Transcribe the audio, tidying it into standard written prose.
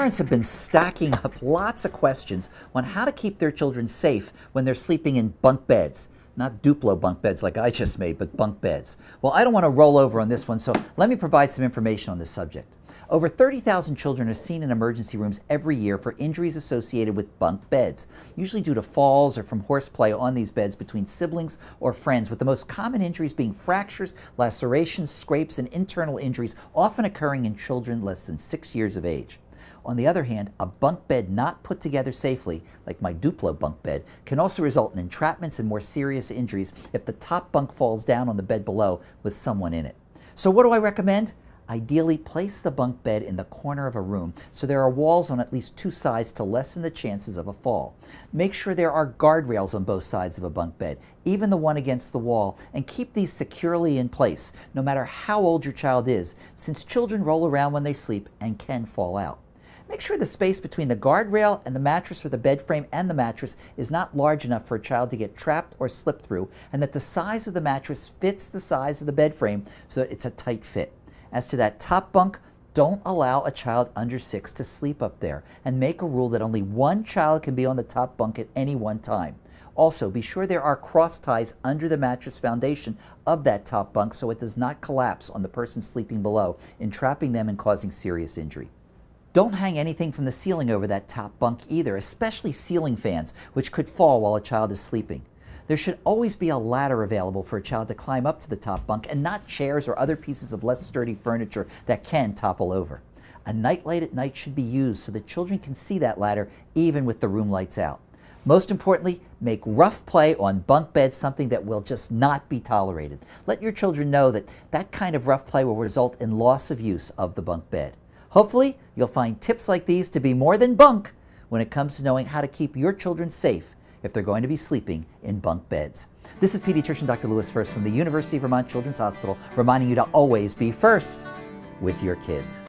Parents have been stacking up lots of questions on how to keep their children safe when they're sleeping in bunk beds. Not Duplo bunk beds like I just made, but bunk beds. Well, I don't want to roll over on this one, so let me provide some information on this subject. Over 30,000 children are seen in emergency rooms every year for injuries associated with bunk beds, usually due to falls or from horseplay on these beds between siblings or friends, with the most common injuries being fractures, lacerations, scrapes, and internal injuries, often occurring in children less than 6 years of age. On the other hand, a bunk bed not put together safely, like my Duplo bunk bed, can also result in entrapments and more serious injuries if the top bunk falls down on the bed below with someone in it. So what do I recommend? Ideally, place the bunk bed in the corner of a room so there are walls on at least two sides to lessen the chances of a fall. Make sure there are guardrails on both sides of a bunk bed, even the one against the wall, and keep these securely in place, no matter how old your child is, since children roll around when they sleep and can fall out. Make sure the space between the guardrail and the mattress or the bed frame and the mattress is not large enough for a child to get trapped or slip through, and that the size of the mattress fits the size of the bed frame so that it's a tight fit. As to that top bunk, don't allow a child under 6 to sleep up there, and make a rule that only one child can be on the top bunk at any one time. Also, be sure there are cross ties under the mattress foundation of that top bunk so it does not collapse on the person sleeping below, entrapping them and causing serious injury. Don't hang anything from the ceiling over that top bunk either, especially ceiling fans, which could fall while a child is sleeping. There should always be a ladder available for a child to climb up to the top bunk, and not chairs or other pieces of less sturdy furniture that can topple over. A nightlight at night should be used so that children can see that ladder even with the room lights out. Most importantly, make rough play on bunk beds something that will just not be tolerated. Let your children know that that kind of rough play will result in loss of use of the bunk bed. Hopefully, you'll find tips like these to be more than bunk when it comes to knowing how to keep your children safe if they're going to be sleeping in bunk beds. This is pediatrician Dr. Louis Fuerst from the University of Vermont Children's Hospital, reminding you to always be first with your kids.